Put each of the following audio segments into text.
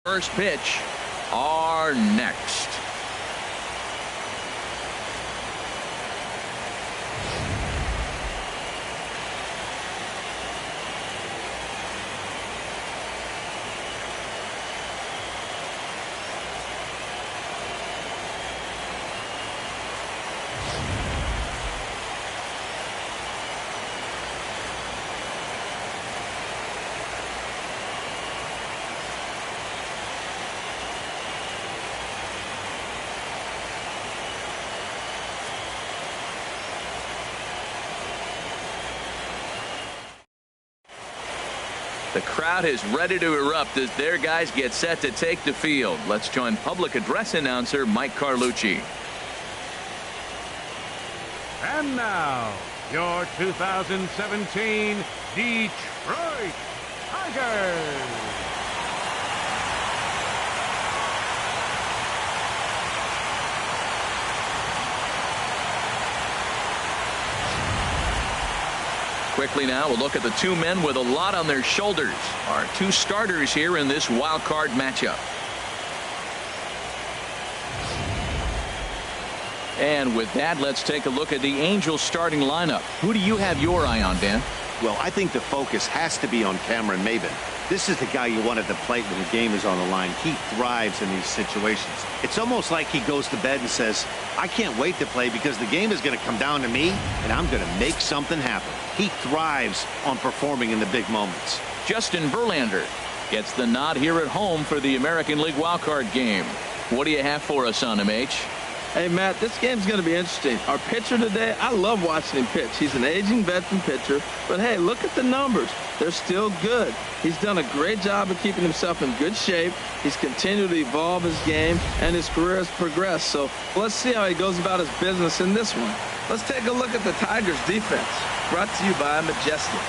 first pitch are next. The crowd is ready to erupt as their guys get set to take the field. Let's join public address announcer Mike Carlucci. And now, your 2017 Detroit Tigers. Quickly now, we'll look at the two men with a lot on their shoulders. Our two starters here in this wild card matchup. And with that, let's take a look at the Angels starting lineup. Who do you have your eye on, Dan? Well, I think the focus has to be on Cameron Maybin. This is the guy you want at the plate when the game is on the line. He thrives in these situations. It's almost like he goes to bed and says, I can't wait to play because the game is going to come down to me and I'm going to make something happen. He thrives on performing in the big moments. Justin Verlander gets the nod here at home for the American League wildcard game. What do you have for us on him, H? Hey, Matt, this game's going to be interesting. Our pitcher today, I love watching him pitch. He's an aging veteran pitcher, but hey, look at the numbers. They're still good. He's done a great job of keeping himself in good shape. He's continued to evolve his game, and his career has progressed. So let's see how he goes about his business in this one. Let's take a look at the Tigers' defense, brought to you by Majestic.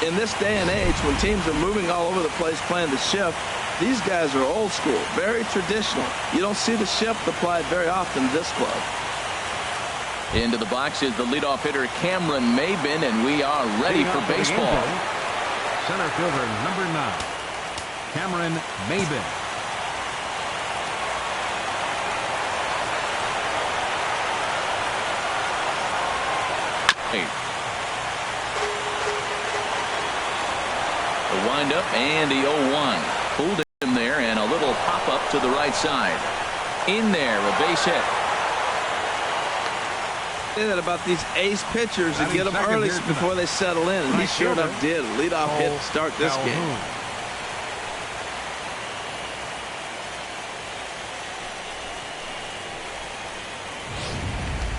In this day and age, when teams are moving all over the place playing the shift, these guys are old school, very traditional. You don't see the shift applied very often in this club. Into the box is the leadoff hitter Cameron Maybin, and we are ready for baseball. Center fielder number 9, Cameron Maybin. The windup and the 0-1. Pulled him there, and a little pop-up to the right side. In there, a base hit. Say that about these ace pitchers, to get them early before they settle in, and he sure enough did. Leadoff hit to start this game.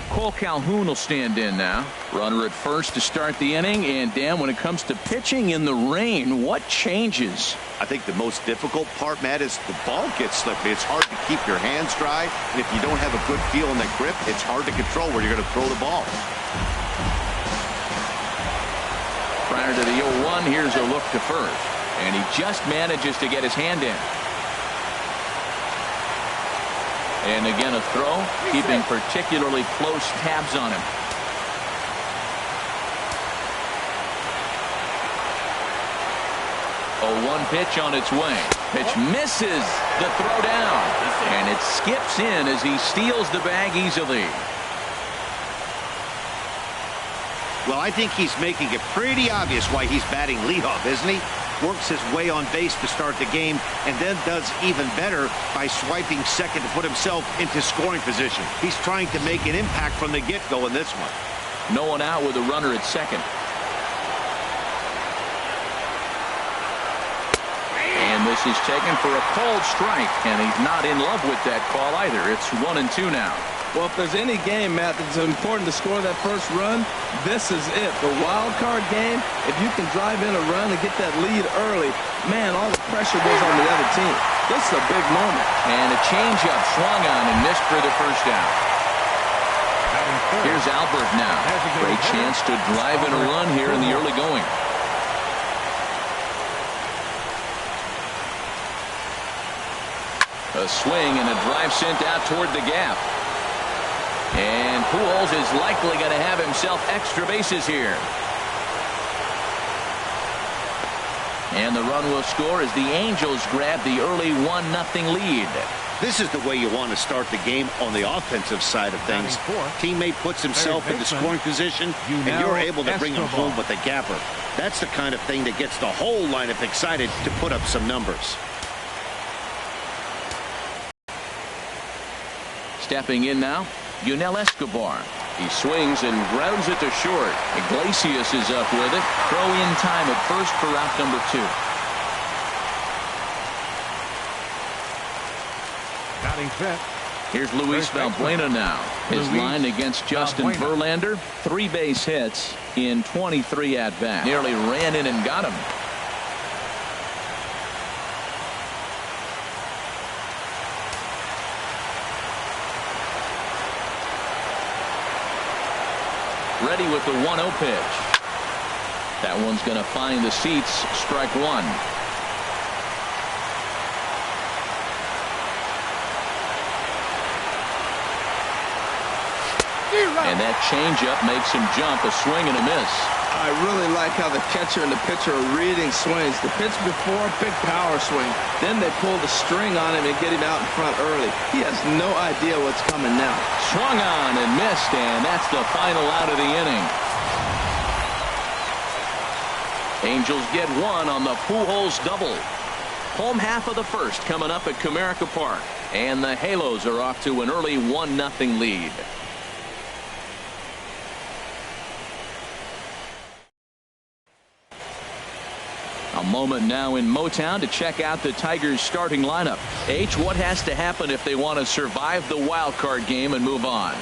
Cole Calhoun will stand in now. Runner at first to start the inning. And Dan, when it comes to pitching in the rain, what changes? I think the most difficult part, Matt, is the ball gets slippery. It's hard to keep your hands dry. And if you don't have a good feel in that grip, it's hard to control where you're going to throw the ball. Prior to the 0-1, here's a look to first. And he just manages to get his hand in. And again, a throw, keeping particularly close tabs on him. A 1 pitch on its way. Pitch misses the throw down. And it skips in as he steals the bag easily. Well, I think he's making it pretty obvious why he's batting leadoff, isn't he? Works his way on base to start the game and then does even better by swiping second to put himself into scoring position. He's trying to make an impact from the get-go in this one. No one out with a runner at second. And this is taken for a called strike, and he's not in love with that call either. It's 1-2 now. Well, if there's any game, Matt, that's important to score that first run, this is it. The wild card game, if you can drive in a run and get that lead early, man, all the pressure goes on the other team. This is a big moment. And a changeup swung on and missed for the first out. Here's Albert now. Great chance to drive in a run here in the early going. A swing and a drive sent out toward the gap. And Pujols is likely going to have himself extra bases here. And the run will score as the Angels grab the early 1-0 lead. This is the way you want to start the game on the offensive side of things. Teammate puts himself into scoring position, and you're able to bring him home with a gapper. That's the kind of thing that gets the whole lineup excited to put up some numbers. Stepping in now, Yunel Escobar. He swings and grounds it to short. Iglesias is up with it. Throw in time at first for out number 2. Batting fifth. Here's Luis Valbuena now. His line against Justin Verlander. 3 base hits in 23 at-bats. Nearly ran in and got him. Ready with the 1-0 pitch. That one's going to find the seats. Strike 1. And that changeup makes him jump. A swing and a miss. I really like how the catcher and the pitcher are reading swings. The pitch before, big power swing. Then they pull the string on him and get him out in front early. He has no idea what's coming now. Swung on and missed, and that's the final out of the inning. Angels get 1 on the Pujols double. Home half of the first coming up at Comerica Park. And the Halos are off to an early 1-0 lead. A moment now in Motown to check out the Tigers starting lineup. H, what has to happen if they want to survive the wild card game and move on?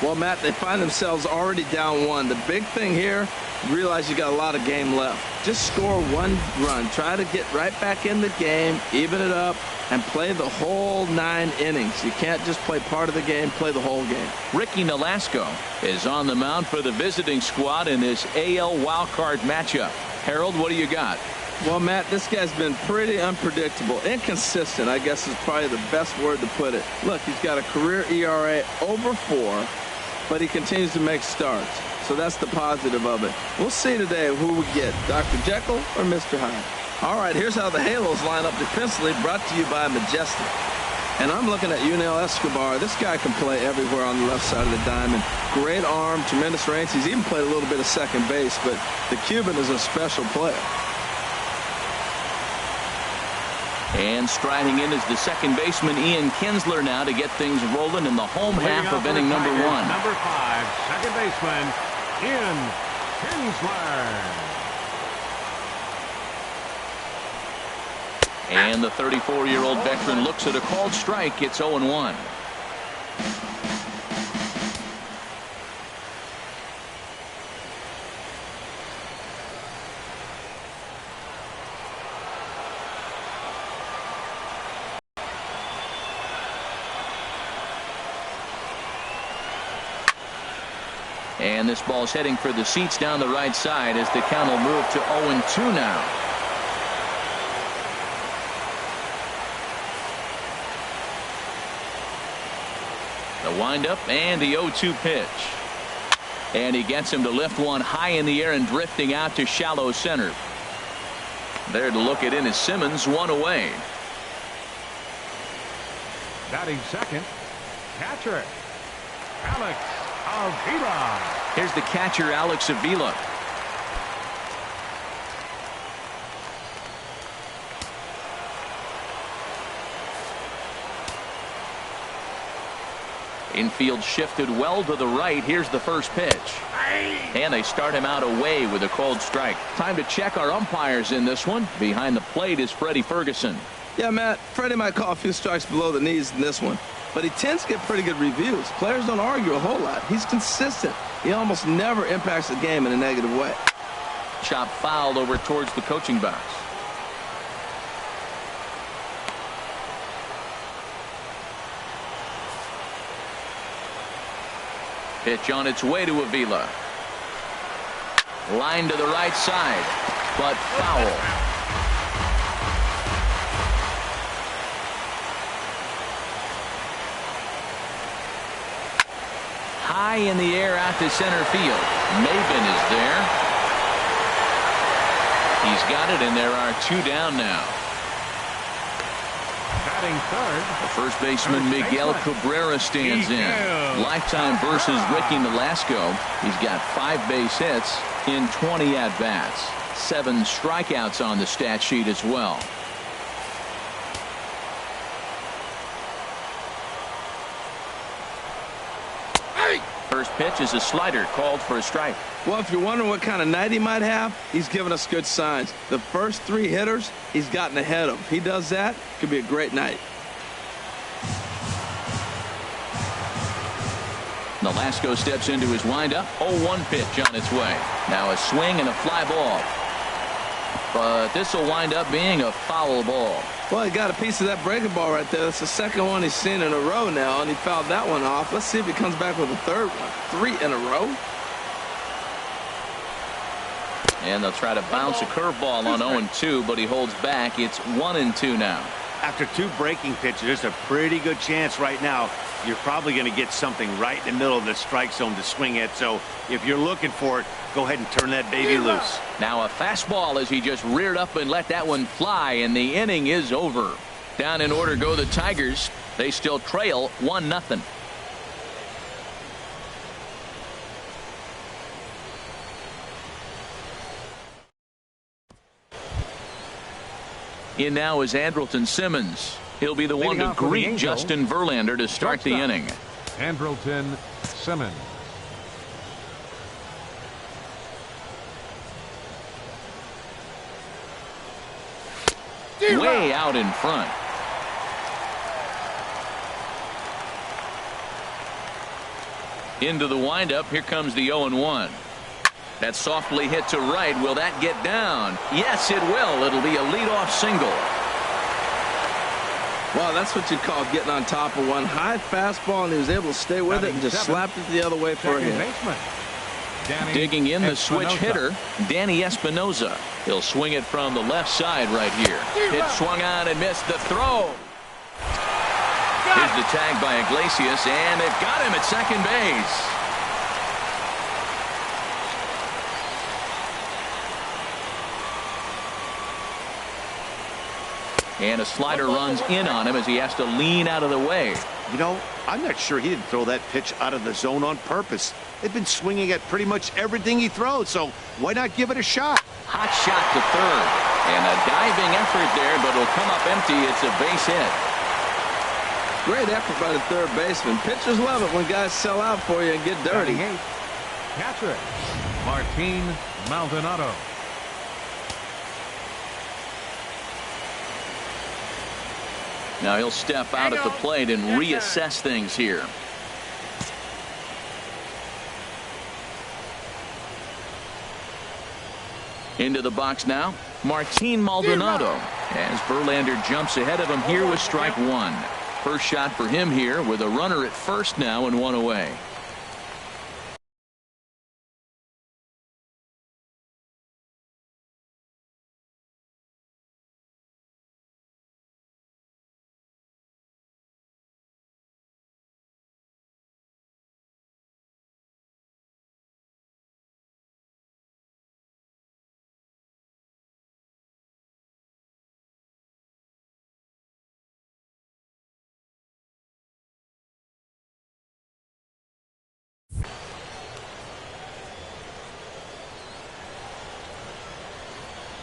Well, Matt, they find themselves already down 1. The big thing here, realize you got a lot of game left. Just score 1 run. Try to get right back in the game, even it up, and play the whole 9 innings. You can't just play part of the game, play the whole game. Ricky Nolasco is on the mound for the visiting squad in this AL wild card matchup. Harold, what do you got? Well, Matt, this guy's been pretty unpredictable. Inconsistent, I guess, is probably the best word to put it. Look, he's got a career ERA over 4, but he continues to make starts. So that's the positive of it. We'll see today who we get, Dr. Jekyll or Mr. Hyde. All right, here's how the Halos line up defensively, brought to you by Majestic. And I'm looking at Yunel Escobar. This guy can play everywhere on the left side of the diamond. Great arm, tremendous range. He's even played a little bit of second base, but the Cuban is a special player. And striding in is the second baseman Ian Kinsler now to get things rolling in the home half of inning number 1. Number 5, second baseman Ian Kinsler. And the 34-year-old veteran looks at a called strike. It's 0-1. And this ball's heading for the seats down the right side as the count will move to 0-2 now. The windup and the 0-2 pitch. And he gets him to lift one high in the air and drifting out to shallow center. There to look it in is Simmons, 1 away. Batting second, catcher Alex Avila. Here's the catcher, Alex Avila. Infield shifted well to the right. Here's the first pitch. And they start him out away with a cold strike. Time to check our umpires in this one. Behind the plate is Freddie Ferguson. Yeah, Matt, Freddie might call a few strikes below the knees in this one, but he tends to get pretty good reviews. Players don't argue a whole lot. He's consistent. He almost never impacts the game in a negative way. Chop fouled over towards the coaching box. Pitch on its way to Avila. Line to the right side, but foul. High in the air out to center field. Maben is there. He's got it, and there are 2 down now. Batting third. The first baseman Miguel Cabrera stands in. Lifetime versus Ricky Nolasco. He's got 5 base hits in 20 at-bats. 7 strikeouts on the stat sheet as well. First pitch is a slider called for a strike. Well, if you're wondering what kind of night he might have, he's given us good signs. The first 3 hitters, he's gotten ahead of. If he does that, it could be a great night. Nolasco steps into his windup. 0-1 pitch on its way. Now a swing and a fly ball. But this will wind up being a foul ball. Well, he got a piece of that breaking ball right there. That's the second one he's seen in a row now, and he fouled that one off. Let's see if he comes back with a third one. 3 in a row. And they'll try to bounce a curveball on 0-2, but he holds back. It's 1-2 now. After 2 breaking pitches, there's a pretty good chance right now you're probably going to get something right in the middle of the strike zone to swing at. So if you're looking for it, go ahead and turn that baby loose. Now a fastball as he just reared up and let that one fly, and the inning is over. Down in order go the Tigers. They still trail 1-0. In now is Andrelton Simmons. He'll be the one to greet Justin Verlander to start the inning. Andrelton Simmons. Way out in front. Into the windup. Here comes the 0-1. That's softly hit to right. Will that get down? Yes, it will. It'll be a leadoff single. Well, that's what you call getting on top of one. High fastball, and he was able to stay with it and just slapped it the other way for a hit. Digging in the switch hitter, Danny Espinosa. He'll swing it from the left side right here. Hit swung on and missed the throw. Here's the tag by Iglesias, and they've got him at second base. And a slider runs in on him as he has to lean out of the way. You know, I'm not sure he didn't throw that pitch out of the zone on purpose. They've been swinging at pretty much everything he throws, so why not give it a shot? Hot shot to third. And a diving effort there, but it'll come up empty. It's a base hit. Great effort by the third baseman. Pitchers love it when guys sell out for you and get dirty. Catcher, Martin Maldonado. Now he'll step out at the plate and reassess things here. Into the box now, Martin Maldonado, as Verlander jumps ahead of him here with strike 1. First shot for him here with a runner at first now and 1 away.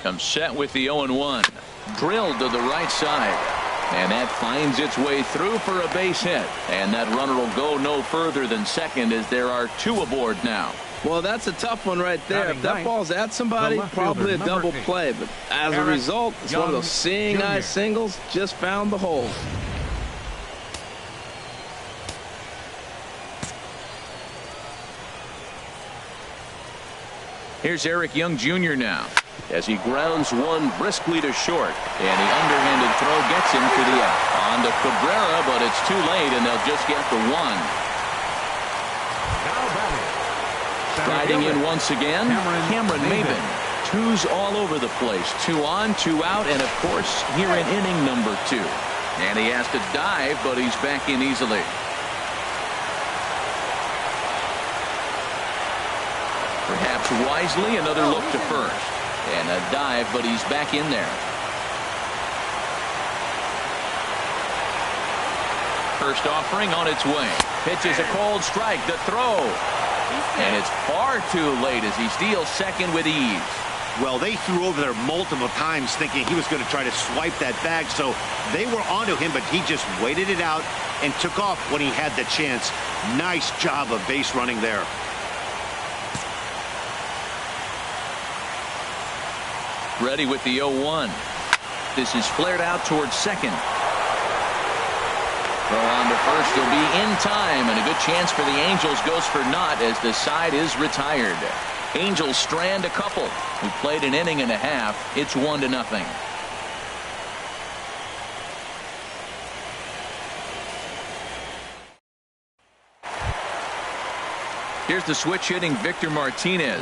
Comes set with the 0-1. Drilled to the right side. And that finds its way through for a base hit. And that runner will go no further than second as there are 2 aboard now. Well, that's a tough one right there. If that ball's at somebody, probably a double play. But as a result, it's one of those seeing eye singles. Just found the hole. Here's Eric Young Jr. now as he grounds one briskly to short, and the underhanded throw gets him for the out. On to Cabrera, but it's too late, and they'll just get the 1. Striding in once again, Cameron Maybin. 2s all over the place. 2 on, 2 out, and of course here in inning number 2. And he has to dive, but he's back in easily. Perhaps wisely, another look to first. And a dive, but he's back in there. First offering on its way. Pitches a cold strike. The throw. And it's far too late as he steals second with ease. Well, they threw over there multiple times thinking he was going to try to swipe that bag, so they were onto him, but he just waited it out and took off when he had the chance. Nice job of base running there. Ready with the 0-1. This is flared out towards second. Throw on to first will be in time, and a good chance for the Angels goes for naught as the side is retired. Angels strand a couple who played an inning and a half. It's 1-0. Here's the switch hitting Victor Martinez.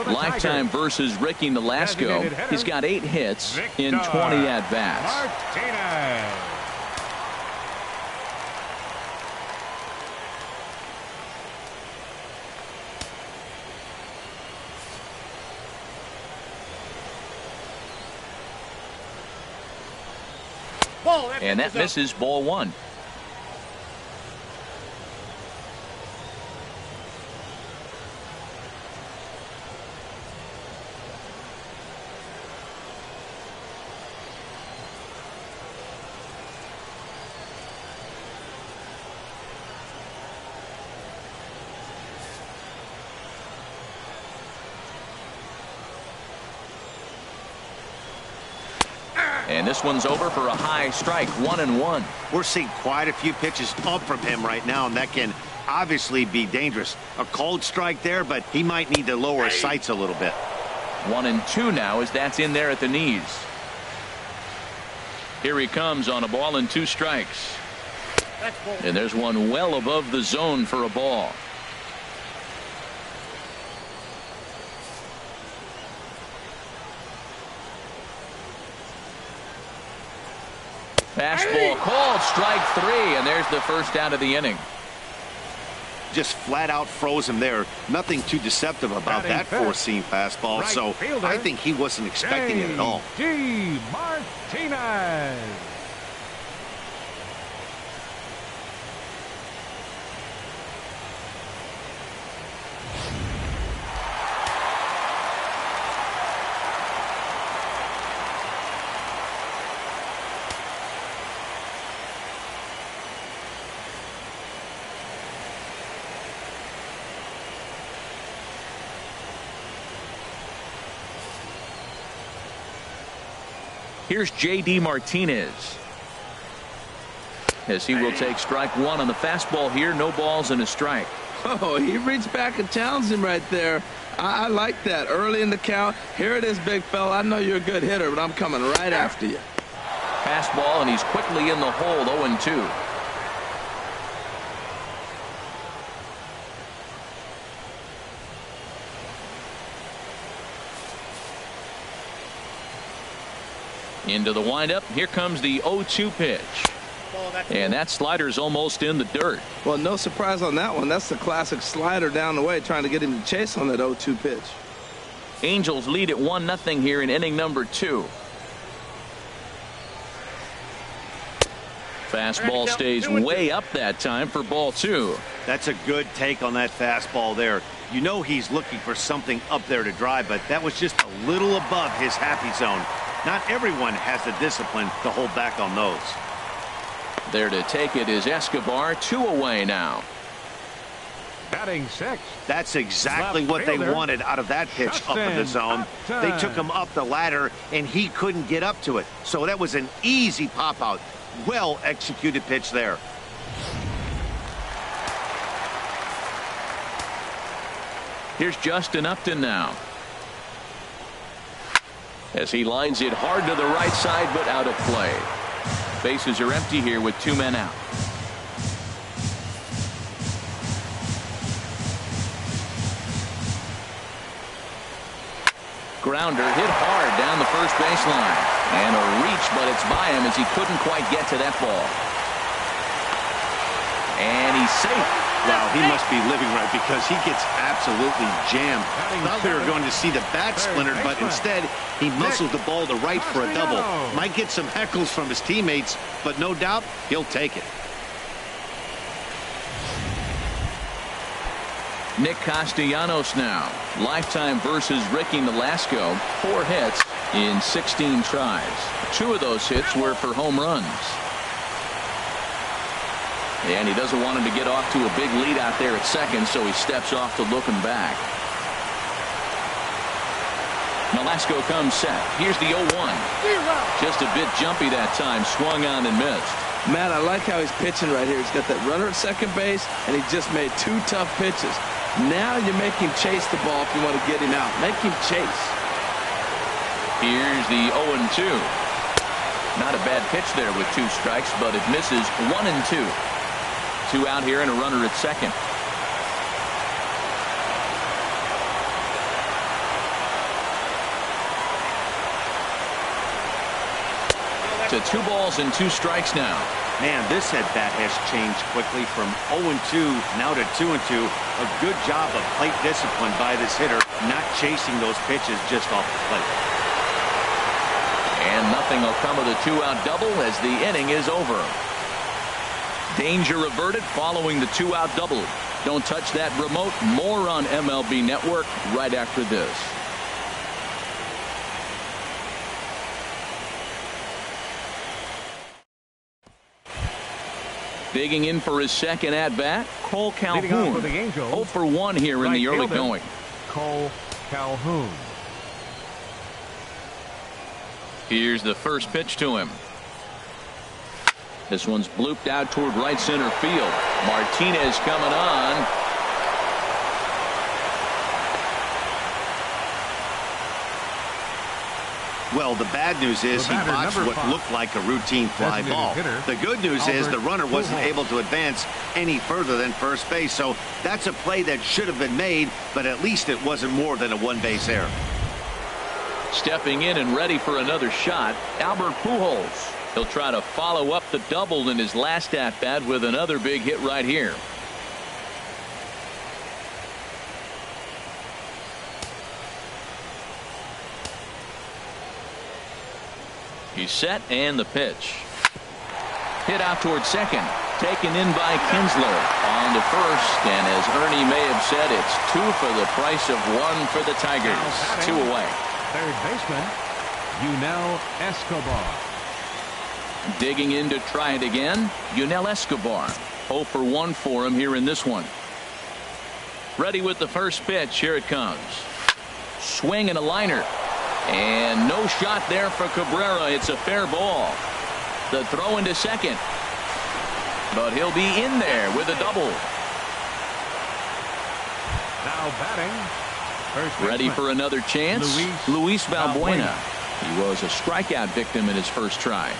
Lifetime versus Ricky Nolasco. He's got 8 hits in 20 at-bats. Martinez. And that misses, ball 1. And this one's over for a high strike. 1-1. We're seeing quite a few pitches up from him right now, and that can obviously be dangerous. A cold strike there, but he might need to lower his sights a little bit. 1-2 now as that's in there at the knees. Here he comes on a ball and 2 strikes. And there's one well above the zone for a ball. Fastball called, strike 3, and there's the first out of the inning. Just flat out froze him there. Nothing too deceptive about that four-seam fastball, so I think he wasn't expecting it at all. J.D. Martinez. Here's J.D. Martinez as he will take strike 1 on the fastball here. No balls and a strike. Oh, he reached back and challenged him right there. I like that early in the count. Here it is, big fella. I know you're a good hitter, but I'm coming right after you. Fastball, and he's quickly in the hole. 0-2. Into the windup. Here comes the 0-2 pitch. And that slider's almost in the dirt. Well, no surprise on that one. That's the classic slider down the way, trying to get him to chase on that 0-2 pitch. Angels lead at 1-0 here in inning number 2. Fastball stays way up that time for ball 2. That's a good take on that fastball there. You know he's looking for something up there to drive, but that was just a little above his happy zone. Not everyone has the discipline to hold back on those. There to take it is Escobar. 2 away now. Batting 6. That's exactly what they wanted out of that pitch up in the zone. They took him up the ladder, and he couldn't get up to it. So that was an easy pop-out. Well executed pitch there. Here's Justin Upton now, as he lines it hard to the right side, but out of play. Bases are empty here with 2 men out. Grounder hit hard down the first baseline. And a reach, but it's by him as he couldn't quite get to that ball. And he's safe. Wow, he must be living right because he gets absolutely jammed. Thought we were going to see the bat splintered, but instead he muscles the ball to right for a double. Might get some heckles from his teammates, but no doubt he'll take it. Nick Castellanos now. Lifetime versus Ricky Nolasco. 4 hits in 16 tries. 2 of those hits were for home runs. And he doesn't want him to get off to a big lead out there at second, so he steps off to looking back. Nolasco comes set. Here's the 0-1. Just a bit jumpy that time. Swung on and missed. Matt, I like how he's pitching right here. He's got that runner at second base, and he just made 2 tough pitches. Now you make him chase the ball if you want to get him out. Make him chase. Here's the 0-2. Not a bad pitch there with 2 strikes, but it misses 1-2. 2 out here and a runner at second. To 2 balls and 2 strikes now. Man, this at bat has changed quickly from 0-2 now to 2-2. A good job of plate discipline by this hitter, not chasing those pitches just off the plate. And nothing will come of the 2-out double as the inning is over. Danger averted following the 2-out double. Don't touch that remote. More on MLB Network right after this. Digging in for his second at-bat, Cole Calhoun. 0 for 1 here in the early going. Cole Calhoun. Here's the first pitch to him. This one's blooped out toward right center field. Martinez coming on. Well, the bad news is he botched what looked like a routine fly ball. The good news is the runner wasn't able to advance any further than first base. So that's a play that should have been made, but at least it wasn't more than a 1-base error. Stepping in and ready for another shot, Albert Pujols. He'll try to follow up the double in his last at-bat with another big hit right here. He's set and the pitch. Hit out toward second. Taken in by Kinsler on to first. And as Ernie may have said, it's 2 for the price of 1 for the Tigers. 2 away. Third baseman, Yunel Escobar. Digging in to try it again, Yunel Escobar. 0 for 1 for him here in this one. Ready with the first pitch. Here it comes. Swing and a liner. And no shot there for Cabrera. It's a fair ball. The throw into second. But he'll be in there with a double. Now batting. First Ready baseman, for another chance? Luis Valbuena. He was a strikeout victim in his first try.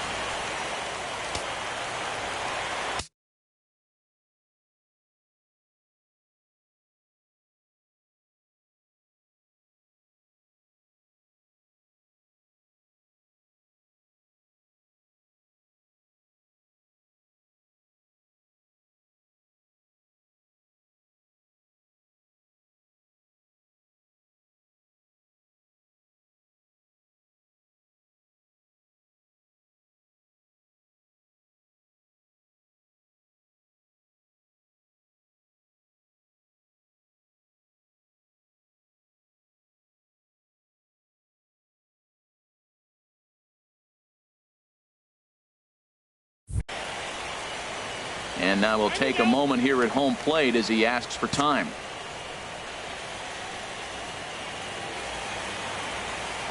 And now we'll take a moment here at home plate as he asks for time.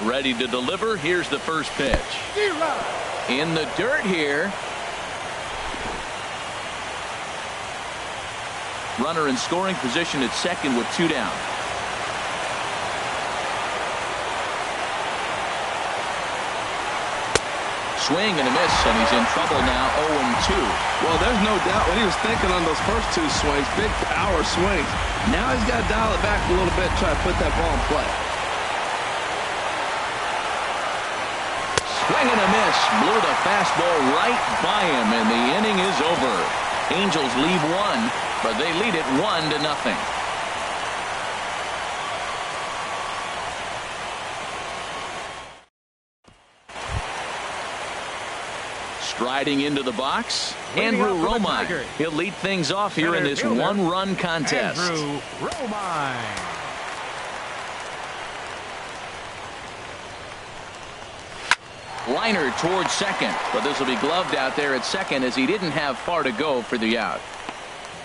Ready to deliver. Here's the first pitch. In the dirt here. Runner in scoring position at second with 2 down. Swing and a miss, and he's in trouble now. 0-2. Well, there's no doubt what he was thinking on those first 2 swings. Big power swings. Now he's got to dial it back a little bit and try to put that ball in play. Swing and a miss. Blew the fastball right by him, and the inning is over. Angels leave 1 but they lead it 1-0. Striding into the box, Andrew Romine. He'll lead things off here in this one-run contest. Andrew Romine. Liner towards second, but this will be gloved out there at second as he didn't have far to go for the out.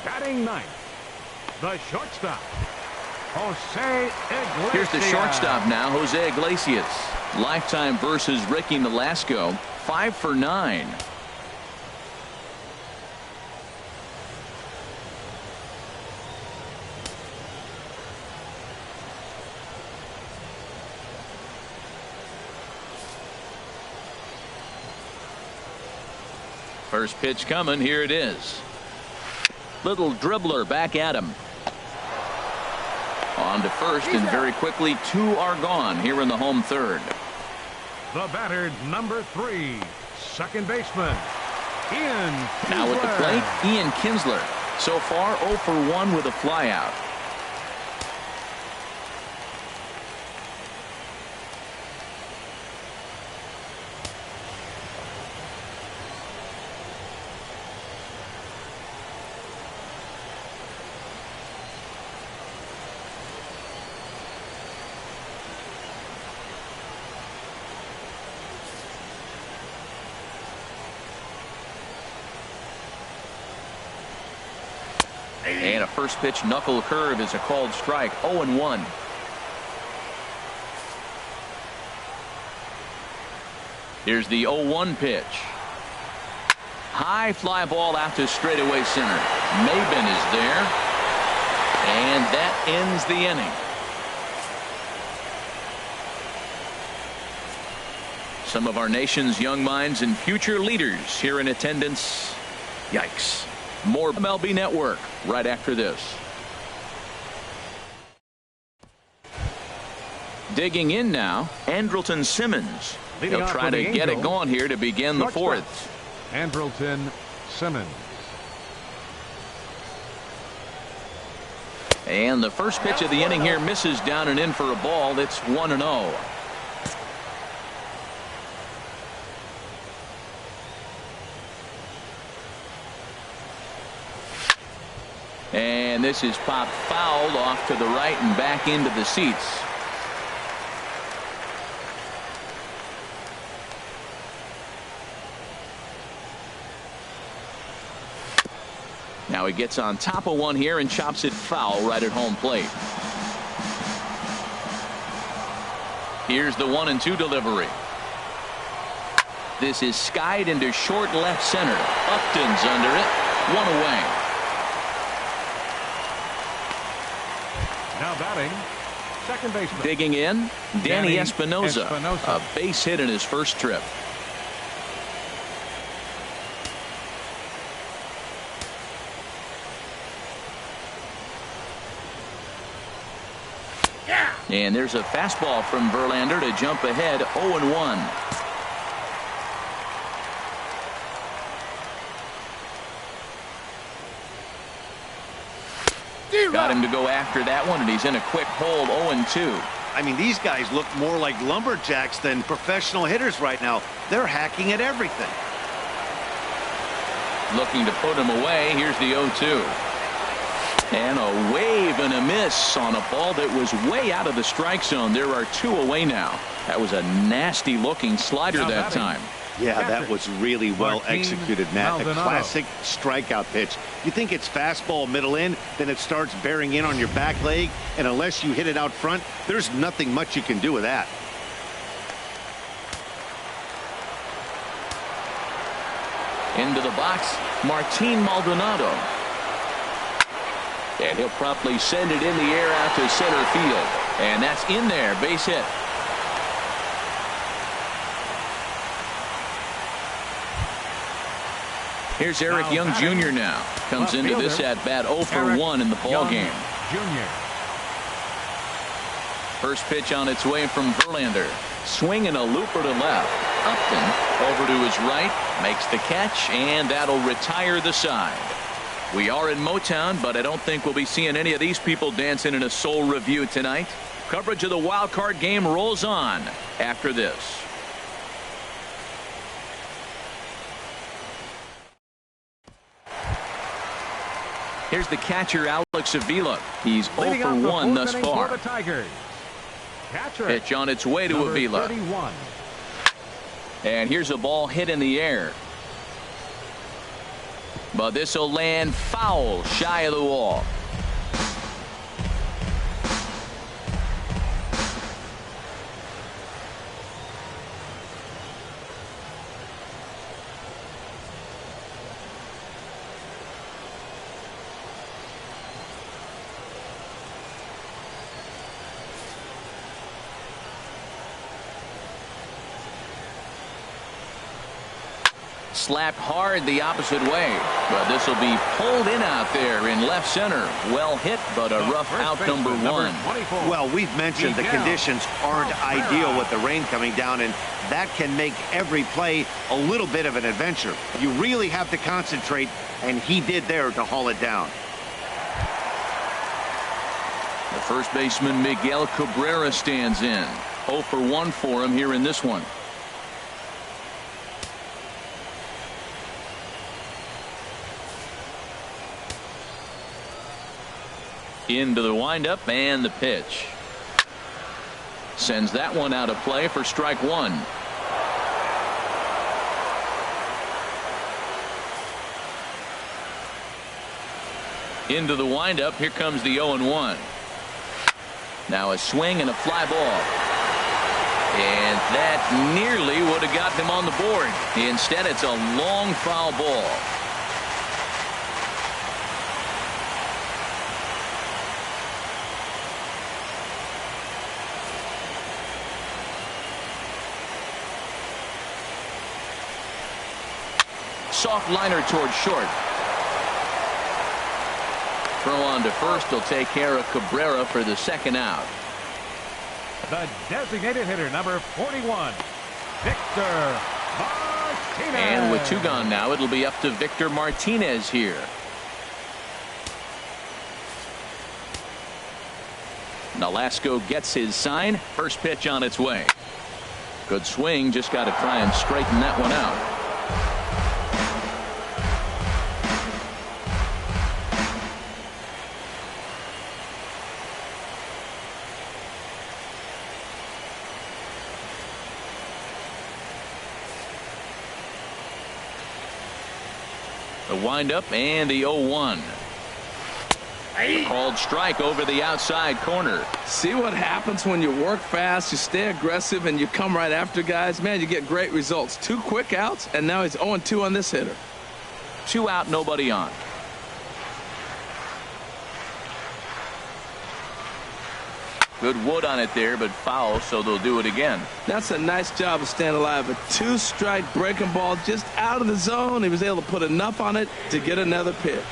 Batting ninth, the shortstop, Jose Iglesias. Here's the shortstop now, Jose Iglesias. Lifetime versus Ricky Nolasco, 5 for 9. First pitch coming. Here it is. Little dribbler back at him. On to first, and very quickly 2 are gone here in the home third. The batter, number 3, second baseman, Ian Kinsler. Now at the plate, Ian Kinsler. So far 0 for 1 with a flyout. And a first pitch knuckle curve is a called strike. 0-1. Here's the 0-1 pitch. High fly ball out to straightaway center. Maben is there. And that ends the inning. Some of our nation's young minds and future leaders here in attendance. Yikes. More MLB Network right after this. Digging in now, Andrelton Simmons. He'll try to get it going here to begin the fourth. Andrelton Simmons. And the first pitch of the inning here misses down and in for a ball. It's 1-0. And this is popped foul off to the right and back into the seats. Now he gets on top of one here and chops it foul right at home plate. Here's the 1-2 delivery. This is skied into short left center. Upton's under it. 1 away. Now batting, second baseman. Digging in, Danny Espinosa. A base hit in his first trip. And there's a fastball from Verlander to jump ahead 0-1. Got him to go after that one, and he's in a quick hold. 0-2. I mean, these guys look more like lumberjacks than professional hitters right now. They're hacking at everything. Looking to put him away. Here's the 0-2. And a wave and a miss on a ball that was way out of the strike zone. There are 2 away now. That was a nasty looking slider that time. Yeah, that was really well executed, Matt. A classic strikeout pitch. You think it's fastball middle in, then it starts bearing in on your back leg, and unless you hit it out front, there's nothing much you can do with that. Into the box, Martin Maldonado. And he'll promptly send it in the air out to center field. And that's in there, base hit. Here's Eric Young Jr. now. Comes into this at bat 0 for 1 in the ball game. Jr. First pitch on its way from Verlander. Swinging a looper to left. Upton over to his right. Makes the catch, and that'll retire the side. We are in Motown, but I don't think we'll be seeing any of these people dancing in a Soul Review tonight. Coverage of the wild card game rolls on after this. Here's the catcher, Alex Avila. He's 0 for 1 thus far. For the Tigers. Catcher, pitch on its way to Avila. 31. And here's a ball hit in the air. But this will land foul shy of the wall. Slapped hard the opposite way, but this will be pulled in out there in left center. Well hit, but a rough out number 1. Well, we've mentioned the conditions aren't ideal with the rain coming down, and that can make every play a little bit of an adventure. You really have to concentrate, and he did there to haul it down. The first baseman, Miguel Cabrera, stands in. 0 for 1 for him here in this one. Into the windup and the pitch. Sends that one out of play for strike 1. Into the windup. Here comes the 0-1. Now a swing and a fly ball. And that nearly would have gotten him on the board. Instead, it's a long foul ball. Soft liner towards short. Throw on to first will take care of Cabrera for the second out. The designated hitter, number 41, Victor Martinez. And with 2 gone now, it'll be up to Victor Martinez here. Nolasco gets his sign. First pitch on its way. Good swing. Just got to try and straighten that one out. The windup and the 0-1. Called strike over the outside corner. See what happens when you work fast, you stay aggressive, and you come right after guys. Man, you get great results. 2 quick outs, and now he's 0-2 on this hitter. 2 out, nobody on. Good wood on it there, but foul, so they'll do it again. That's a nice job of staying alive. A 2-strike breaking ball just out of the zone. He was able to put enough on it to get another pitch.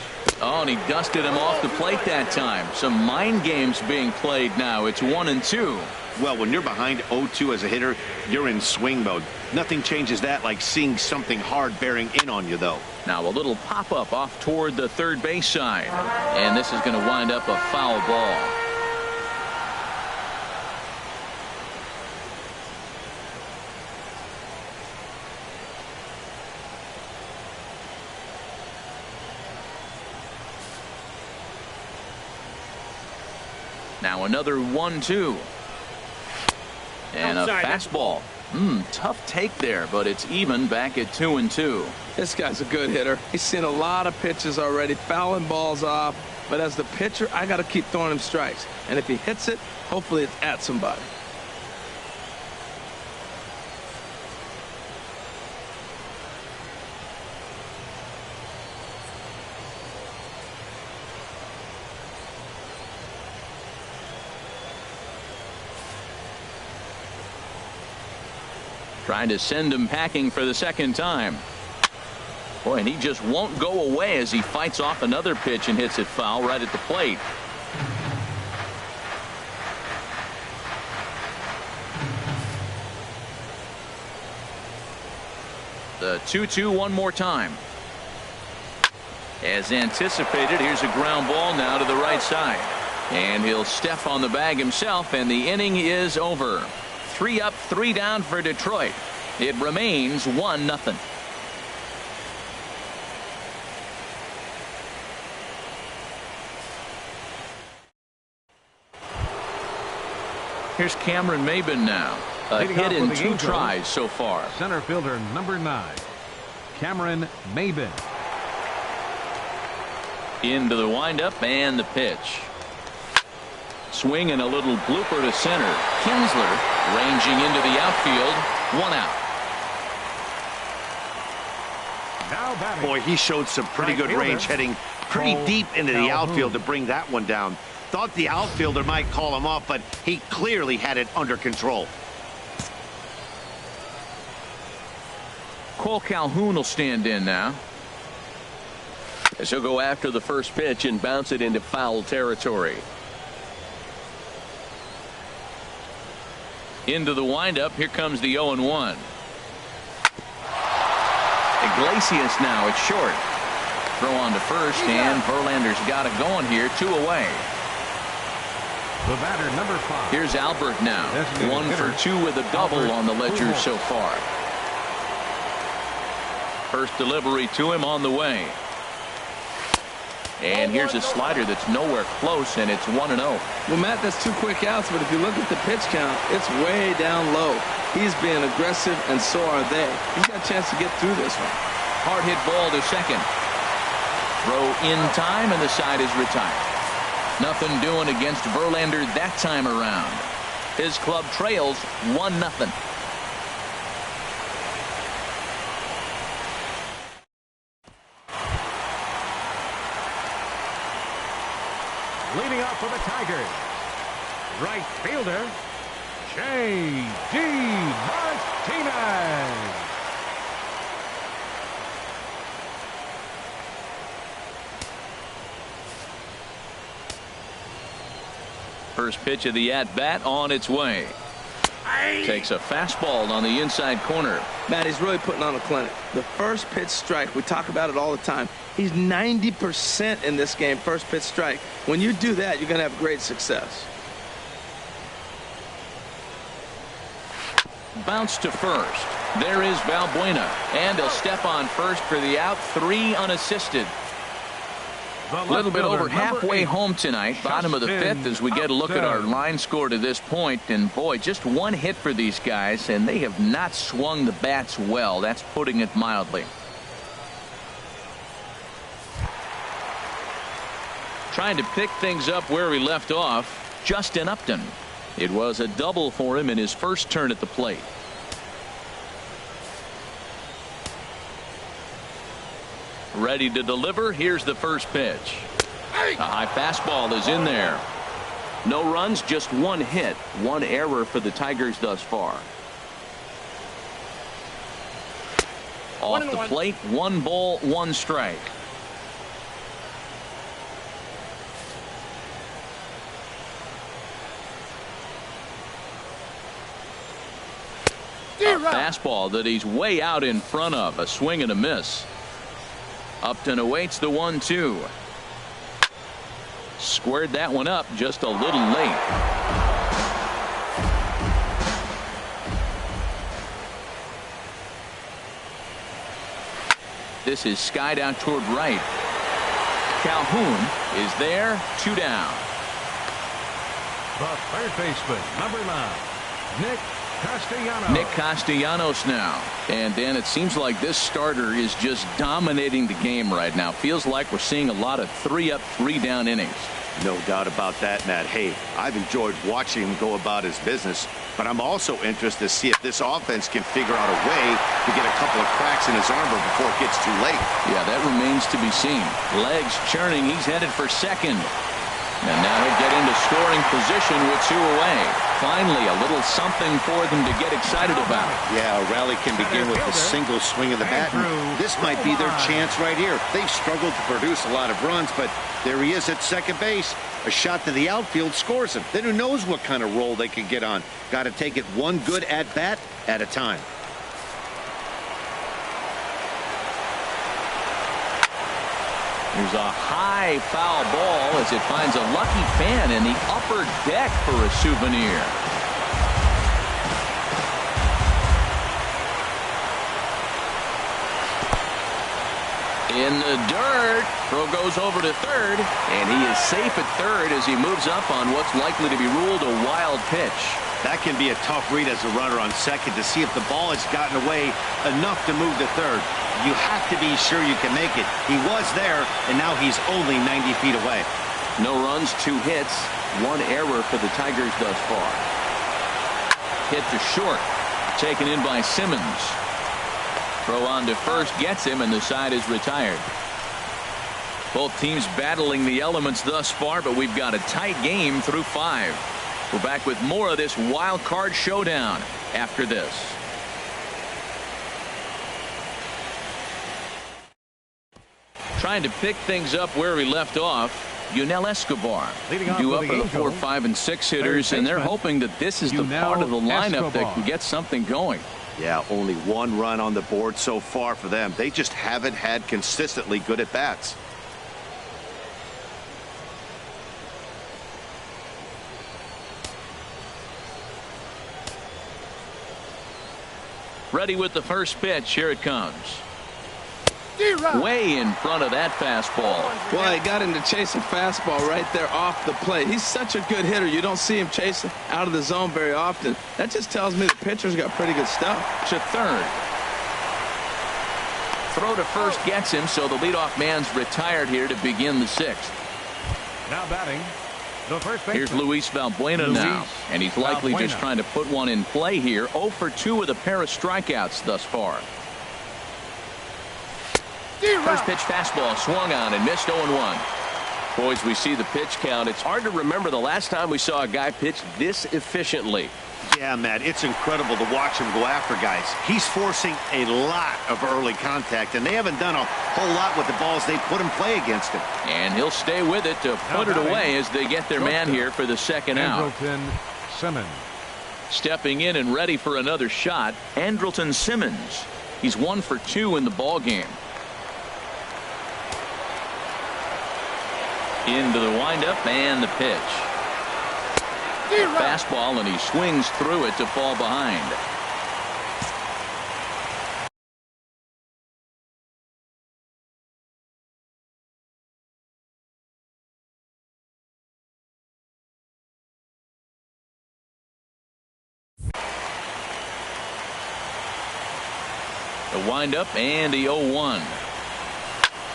Oh, and he dusted him off the plate that time. Some mind games being played now. It's 1-2. Well, when you're behind 0-2 as a hitter, you're in swing mode. Nothing changes that like seeing something hard bearing in on you, though. Now a little pop-up off toward the third base side. And this is going to wind up a foul ball. Now another 1-2. And a fastball. Tough take there, but it's even back at 2-2. This guy's a good hitter. He's seen a lot of pitches already, fouling balls off. But as the pitcher, I got to keep throwing him strikes. And if he hits it, hopefully it's at somebody. Trying to send him packing for the second time. Boy, and he just won't go away as he fights off another pitch and hits it foul right at the plate. The 2-2 one more time. As anticipated, here's a ground ball now to the right side. And he'll step on the bag himself, and the inning is over. 3 up, 3 down for Detroit. It remains 1-0. Here's Cameron Maybin now. A hit in 2 tries so far. Center fielder number 9, Cameron Maybin. Into the windup and the pitch. Swing and a little blooper to center. Kinsler ranging into the outfield. 1 out. Now batting. Boy, he showed some pretty good range, heading pretty deep into the outfield to bring that one down. Thought the outfielder might call him off, but he clearly had it under control. Cole Calhoun will stand in now. As he'll go after the first pitch and bounce it into foul territory. Into the windup. Here comes the 0-1. Iglesias now at short. Throw on to first, and Verlander's got it going here. 2 away. The batter number 5. Here's Albert now. 1 for 2 with a double on the ledger so far. First delivery to him on the way. And here's a slider that's nowhere close, and it's 1-0. Well, Matt, that's 2 quick outs, but if you look at the pitch count, it's way down low. He's being aggressive, and so are they. He's got a chance to get through this one. Hard hit ball to second. Throw in time, and the side is retired. Nothing doing against Verlander that time around. His club trails 1-0. Leading off for the Tigers, right fielder, J.D. Martinez. First pitch of the at-bat on its way. Takes a fastball on the inside corner. Matt, he's really putting on a clinic. The first pitch strike, we talk about it all the time. He's 90% in this game, first pitch strike. When you do that, you're going to have great success. Bounce to first. There is Valbuena, and he'll step on first for the out. 3 unassisted. A little bit over halfway home tonight, bottom of the 5th, as we get a look at our line score to this point. And boy, just 1 hit for these guys, and they have not swung the bats well. That's putting it mildly. Trying to pick things up where we left off, Justin Upton. It was a double for him in his first turn at the plate. Ready to deliver. Here's the first pitch. A high fastball is in there. No runs, just 1 hit. 1 error for the Tigers thus far. Off the plate, 1 ball, 1 strike. A fastball that he's way out in front of. A swing and a miss. Upton awaits the 1-2. Squared that one up just a little late. This is skied out toward right. Calhoun is there. 2 down. The third baseman, number 9, Nick Castellanos now. And Dan, it seems like this starter is just dominating the game right now. Feels like we're seeing a lot of 3 up, 3 down innings. No doubt about that, Matt. Hey, I've enjoyed watching him go about his business, but I'm also interested to see if this offense can figure out a way to get a couple of cracks in his armor before it gets too late. Yeah, that remains to be seen. Legs churning. He's headed for second. And now he'll get into scoring position with 2 away. Finally, a little something for them to get excited about. Yeah, a rally can begin with a single swing of the bat. And this might be their chance right here. They've struggled to produce a lot of runs, but there he is at second base. A shot to the outfield scores him. Then who knows what kind of roll they can get on. Got to take it 1 good at-bat at a time. There's a high foul ball as it finds a lucky fan in the upper deck for a souvenir. In the dirt. Throw goes over to third, and he is safe at third as he moves up on what's likely to be ruled a wild pitch. That can be a tough read as a runner on second to see if the ball has gotten away enough to move to third. You have to be sure you can make it. He was there, and now he's only 90 feet away. No runs, 2 hits, 1 error for the Tigers thus far. Hit to short. Taken in by Simmons. Throw on to first gets him, and the side is retired. Both teams battling the elements thus far, but we've got a tight game through 5. We're back with more of this wild card showdown after this. Trying to pick things up where we left off. Yunel Escobar due up for the 4, 5, and 6 hitters, and they're hoping that this is the part of the lineup that can get something going. Yeah, only 1 run on the board so far for them. They just haven't had consistently good at bats. Ready with the first pitch. Here it comes. Way in front of that fastball. Well, he got him to chase a fastball right there off the plate. He's such a good hitter. You don't see him chasing out of the zone very often. That just tells me the pitcher's got pretty good stuff. To third. Throw to first gets him, so the leadoff man's retired here to begin the 6th. Now batting, the first baseman. Here's Luis Valbuena now, and he's likely just trying to put one in play here. 0 for 2 with a pair of strikeouts thus far. First pitch fastball swung on and missed. 0-1. Boys, we see the pitch count. It's hard to remember the last time we saw a guy pitch this efficiently. Yeah, Matt, it's incredible to watch him go after guys. He's forcing a lot of early contact, and they haven't done a whole lot with the balls they put in play against him. And he'll stay with it to put it away as they get their man here for the 2nd out. Andrelton Simmons. Stepping in and ready for another shot, Andrelton Simmons. He's 1 for 2 in the ball game. Into the windup and the pitch. Fastball, and he swings through it to fall behind. The windup and the 0-1.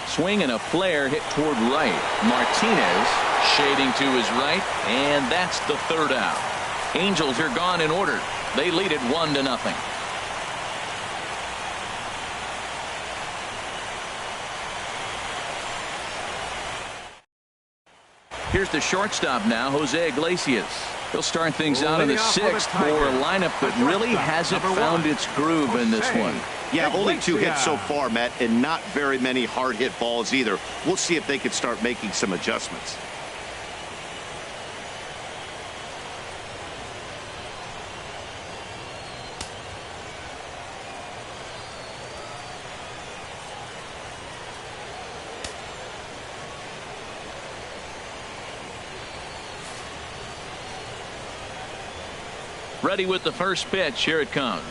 Swing and a flare hit toward right. Martinez shading to his right, and that's the 3rd out. Angels are gone in order. They lead it 1-0. Here's the shortstop now, Jose Iglesias. He'll start things out in the 6th for a lineup that really hasn't found its groove in this one. Yeah, only 2 hits so far, Matt, and not very many hard hit balls either. We'll see if they can start making some adjustments. Ready with the first pitch. Here it comes.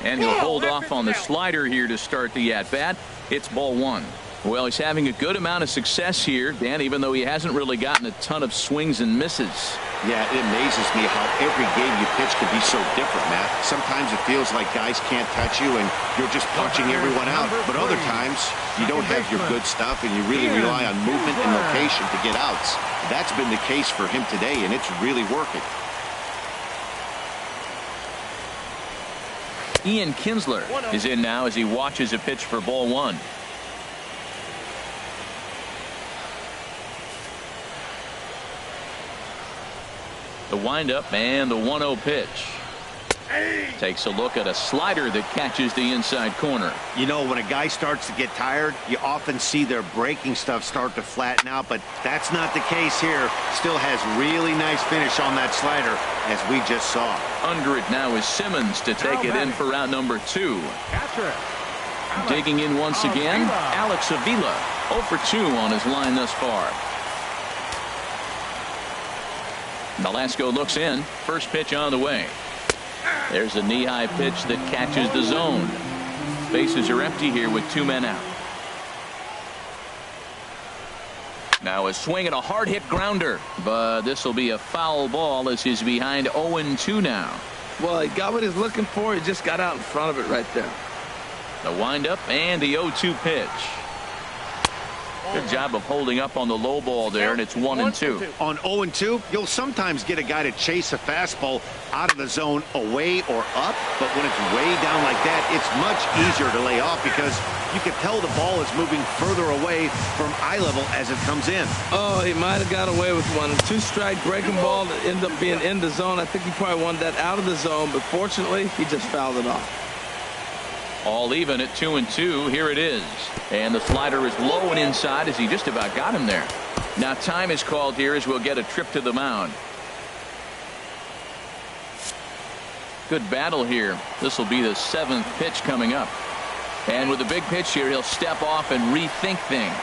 And he'll hold off on the slider here to start the at-bat. It's ball 1. Well, he's having a good amount of success here, Dan, even though he hasn't really gotten a ton of swings and misses. Yeah, it amazes me how every game you pitch could be so different, Matt. Sometimes it feels like guys can't touch you and you're just punching everyone out. But other times you don't have your good stuff and you really rely on movement and location to get outs. That's been the case for him today, and it's really working. Ian Kinsler is in now as he watches a pitch for ball 1. The windup and the 1-0 pitch. Takes a look at a slider that catches the inside corner. You know, when a guy starts to get tired, you often see their breaking stuff start to flatten out, but that's not the case here. Still has really nice finish on that slider, as we just saw. Under it now is Simmons to take it in for round number 2. Catcher, Digging in once again, Alex Avila, 0 for 2 on his line thus far. Nolasco looks in. First pitch on the way. There's a knee-high pitch that catches the zone. Bases are empty here with 2 men out. Now a swing and a hard hit grounder, but this will be a foul ball as he's behind 0-2 now. Well, he got what he's looking for. He just got out in front of it right there. The windup and the 0-2 pitch. Good job of holding up on the low ball there, and it's 1-2. On 0-2, you'll sometimes get a guy to chase a fastball out of the zone away or up, but when it's way down like that, it's much easier to lay off because you can tell the ball is moving further away from eye level as it comes in. Oh, he might have got away with one. 2-strike breaking ball that ended up being in the zone. I think he probably wanted that out of the zone, but fortunately, he just fouled it off. All even at 2-2. Here it is. And the slider is low and inside as he just about got him there. Now time is called here as we'll get a trip to the mound. Good battle here. This will be the 7th pitch coming up. And with a big pitch here, he'll step off and rethink things.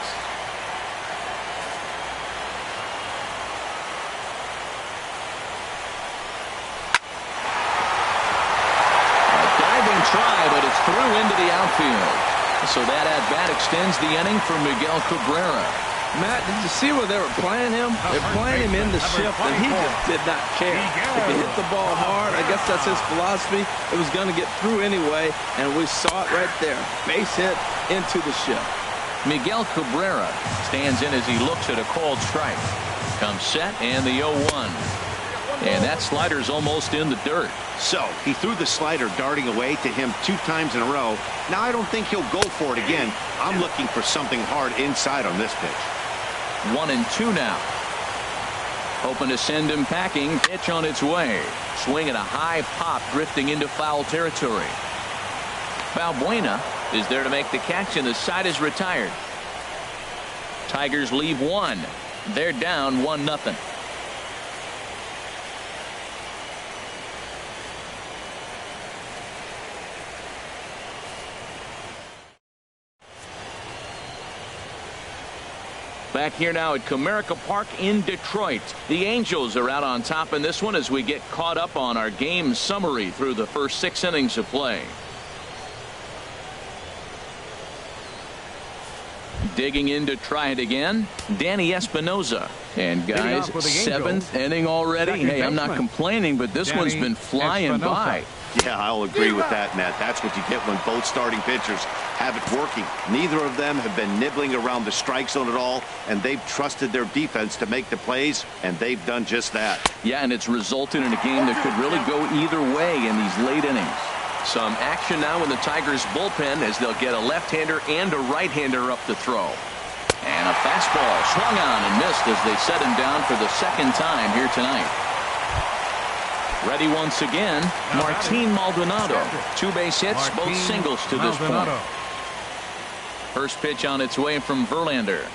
Try, but it's through into the outfield. So that at-bat extends the inning for Miguel Cabrera. Matt, did you see where they were playing him? They're playing him in the shift, and he just did not care. If he hit the ball hard, I guess that's his philosophy. It was going to get through anyway, and we saw it right there. Base hit into the shift. Miguel Cabrera stands in as he looks at a called strike. Comes set, and the 0-1. And that slider's almost in the dirt. So he threw the slider darting away to him 2 times in a row. Now I don't think he'll go for it again. I'm looking for something hard inside on this pitch. 1-2 now. Hoping to send him packing. Pitch on its way. Swing and a high pop drifting into foul territory. Balbuena is there to make the catch, and the side is retired. Tigers leave 1. They're down 1-0. Back here now at Comerica Park in Detroit. The Angels are out on top in this one as we get caught up on our game summary through the first 6 innings of play. Digging in to try it again, Danny Espinoza. And guys, 7th inning already. Hey, I'm not complaining, but this one's been flying by. Yeah, I'll agree with that, Matt. That's what you get when both starting pitchers have it working. Neither of them have been nibbling around the strike zone at all, and they've trusted their defense to make the plays, and they've done just that. Yeah, and it's resulted in a game that could really go either way in these late innings. Some action now in the Tigers bullpen as they'll get a left-hander and a right-hander up to throw. And a fastball swung on and missed as they set him down for the 2nd time here tonight. Ready once again, Martin Maldonado. 2 base hits, both singles to this point. First pitch on its way from Verlander.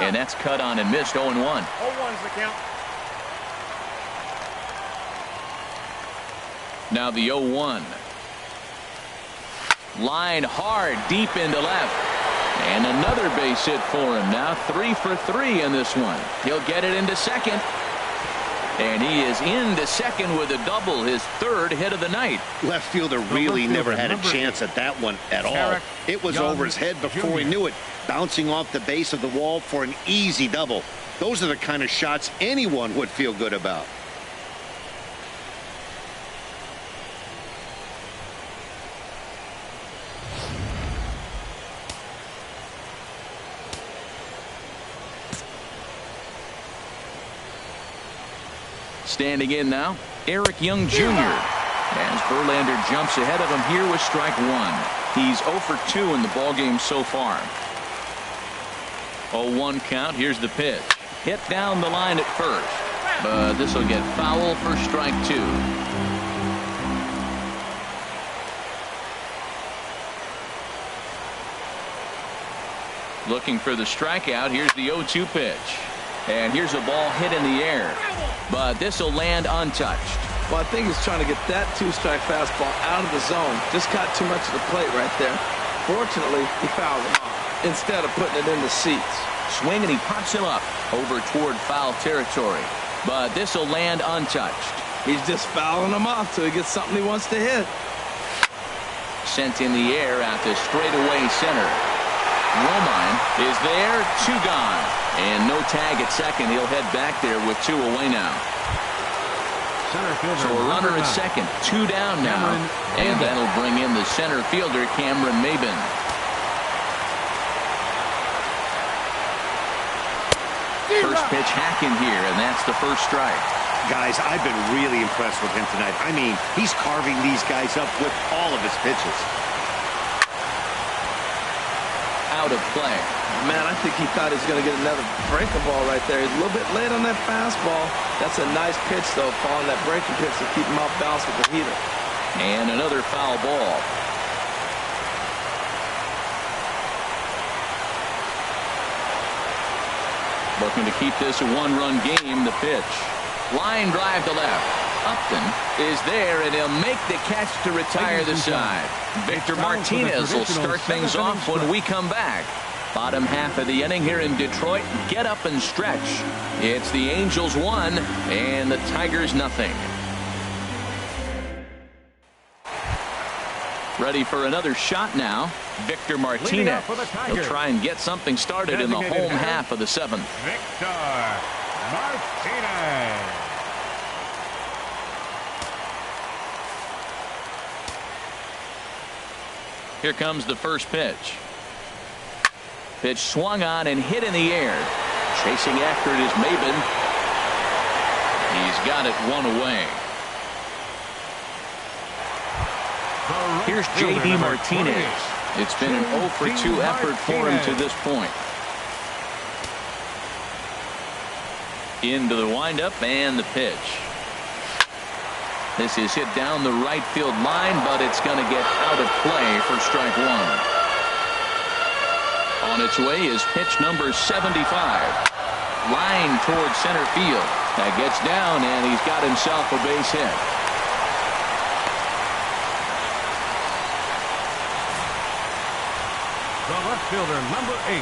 And that's cut on and missed. 0-1. 0-1's the count. Now the 0-1. Line hard deep into left. And another base hit for him. Now 3 for 3 in this one. He'll get it into second. And he is into second with a double, his 3rd hit of the night. Left fielder really never had a chance at that one at all. It was over his head before he knew it, bouncing off the base of the wall for an easy double. Those are the kind of shots anyone would feel good about. Standing in now, Eric Young Jr. As Verlander jumps ahead of him here with strike 1. He's 0 for 2 in the ballgame so far. 0-1 count. Here's the pitch. Hit down the line at first, but this will get foul for strike 2. Looking for the strikeout. Here's the 0-2 pitch. And here's a ball hit in the air. But this will land untouched. Well, I think he's trying to get that 2-strike fastball out of the zone. Just got too much of the plate right there. Unfortunately, he fouled him off instead of putting it in the seats. Swing, and he pops him up over toward foul territory. But this will land untouched. He's just fouling him off till he gets something he wants to hit. Sent in the air out to straightaway center. Romine is there, 2 gone. And no tag at second. He'll head back there with 2 away now. So a runner at second, 2 down now. And that'll bring in the center fielder, Cameron Maybin. First pitch hacking here, and that's the first strike. Guys, I've been really impressed with him tonight. I mean, he's carving these guys up with all of his pitches. Out of play. Man, I think he thought he was going to get another breaking ball right there. He's a little bit late on that fastball. That's a nice pitch, though, following that breaking pitch to keep him off balance with the heater. And another foul ball. Looking to keep this a 1-run game. The pitch. Line drive to left. Upton is there, and he'll make the catch to retire the side. Victor Martinez will start things off when we come back. Bottom half of the inning here in Detroit. Get up and stretch. It's the Angels 1 and the Tigers nothing. Ready for another shot now. Victor Martinez. He'll try and get something started in the home half of the 7th. Victor Martinez. Here comes the first pitch. Pitch swung on and hit in the air. Chasing after it is Maybin. He's got it 1 away. Here's J.D. Martinez. It's been an 0 for 2 effort for him to this point. Into the windup and the pitch. This is hit down the right field line, but it's going to get out of play for strike 1. On its way is pitch number 75. Line towards center field. That gets down, and he's got himself a base hit. The left fielder, number 8,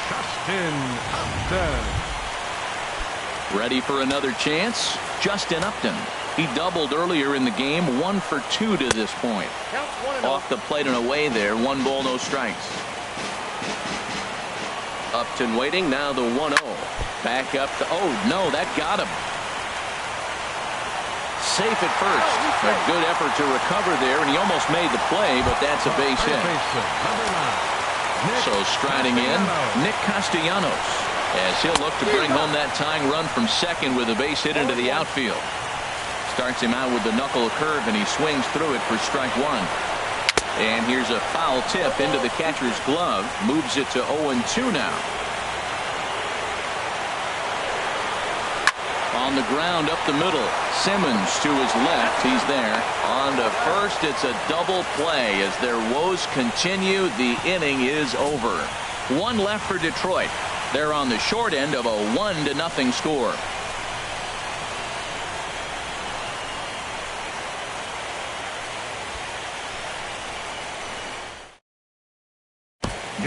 Justin Upton. Ready for another chance? Justin Upton. He doubled earlier in the game, 1 for 2 to this point. Off the plate and away there, 1 ball, no strikes. Upton waiting, now the 1-0. Back up to, oh no, that got him. Safe at first. A good effort to recover there, and he almost made the play, but that's a base hit. So striding in, Nick Castellanos, as he'll look to bring home that tying run from second with a base hit into the outfield. Starts him out with the knuckle curve, and he swings through it for strike 1. And here's a foul tip into the catcher's glove. Moves it to 0-2 now. On the ground up the middle. Simmons to his left. He's there. On to first. It's a double play as their woes continue. The inning is over. 1 left for Detroit. They're on the short end of a 1-0 score.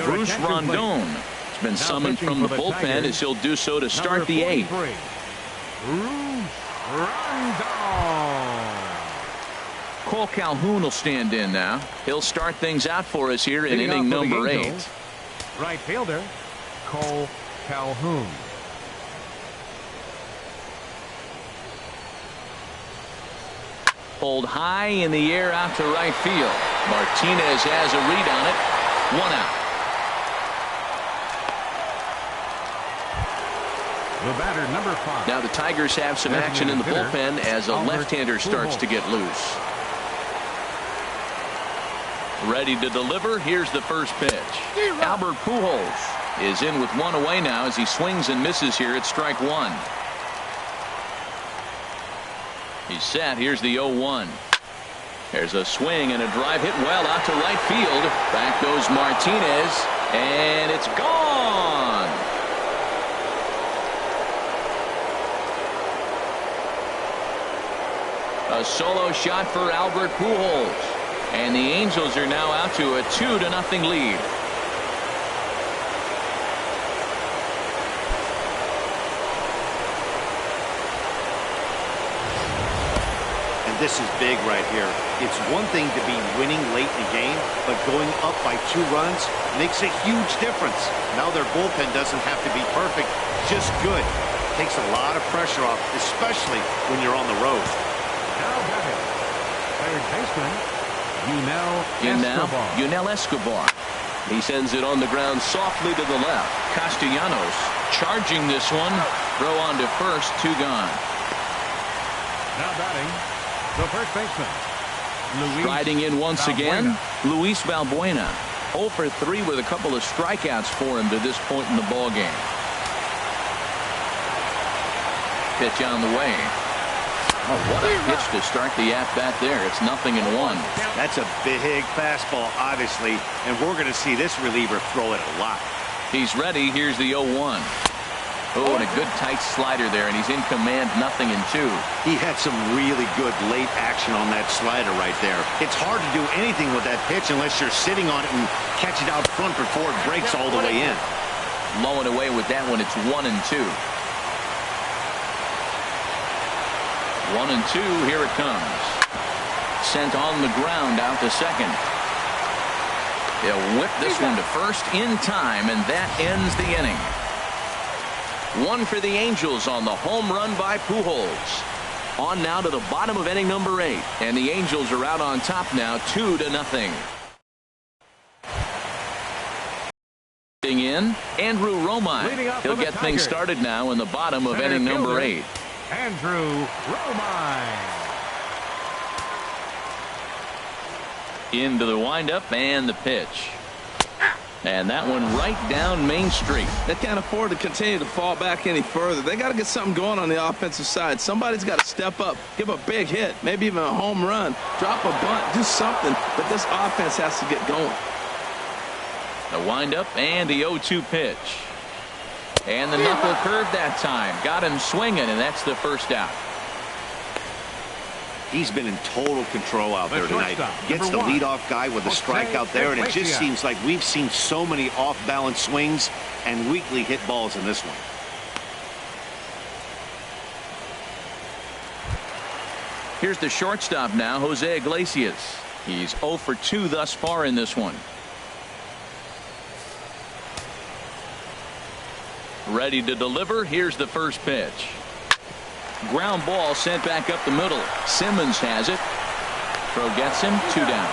Bruce Rondon has been summoned from the bullpen as he'll do so to start the 8th. Bruce Rondon. Cole Calhoun will stand in now. He'll start things out for us here in inning number 8. Right fielder, Cole Calhoun. Pulled high in the air out to right field. Martinez has a read on it. 1 out. The batter, number 5. Now the Tigers have some action in the bullpen as a left-hander starts to get loose. Ready to deliver. Here's the first pitch. Albert Pujols is in with 1 away now as he swings and misses here at strike 1. He's set. Here's the 0-1. There's a swing and a drive hit well out to right field. Back goes Martinez, and it's gone. A solo shot for Albert Pujols. And the Angels are now out to a 2-0 lead. This is big right here. It's one thing to be winning late in the game, but going up by 2 runs makes a huge difference. Now their bullpen doesn't have to be perfect, just good. Takes a lot of pressure off, especially when you're on the road. Now batting, third baseman, Yunel Escobar. He sends it on the ground softly to the left. Castellanos charging this one. Throw on to first, 2 gone. Now batting, the first baseman, Riding in once again, Luis Valbuena. 0 for 3 with a couple of strikeouts for him to this point in the ball game. Pitch on the way. Oh, what a pitch to start the at-bat there. It's 0-1. That's a big fastball, obviously, and we're going to see this reliever throw it a lot. He's ready. Here's the 0-1. Oh, and a good tight slider there, and he's in command, 0-2. He had some really good late action on that slider right there. It's hard to do anything with that pitch unless you're sitting on it and catch it out front before it breaks all the way in. Low and away with that one. It's 1-2. 1-2. Here it comes. Sent on the ground out to second. They'll whip this one to first in time, and that ends the inning. 1 for the Angels on the home run by Pujols. On now to the bottom of inning number 8, and the Angels are out on top now, 2-0. In Andrew Romine. He'll get things started now in the bottom of inning number 8. Andrew Romine. Into the windup and the pitch. And that one right down Main Street. They can't afford to continue to fall back any further. They got to get something going on the offensive side. Somebody's got to step up, give a big hit, maybe even a home run, drop a bunt, do something. But this offense has to get going. The windup and the 0-2 pitch. And the knuckle curve that time. Got him swinging, and that's the first out. He's been in total control out there tonight. Gets the leadoff guy with a strikeout there, and it just seems like we've seen so many off-balance swings and weakly hit balls in this one. Here's the shortstop now, Jose Iglesias. He's 0 for 2 thus far in this one. Ready to deliver. Here's the first pitch. Ground ball sent back up the middle. Simmons has it. Throw gets him, 2 down.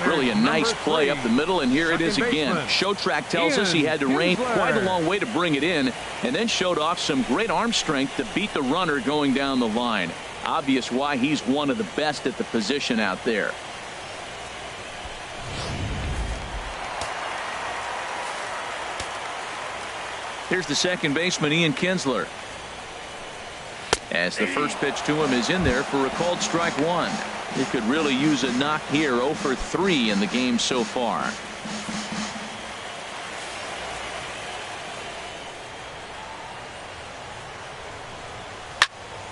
Really a nice play up the middle, and here it is again. Show track tells us he had to range quite a long way to bring it in, and then showed off some great arm strength to beat the runner going down the line. Obvious why he's one of the best at the position out there. Here's the second baseman, Ian Kinsler. As the first pitch to him is in there for a called strike 1. He could really use a knock here. 0 for 3 in the game so far.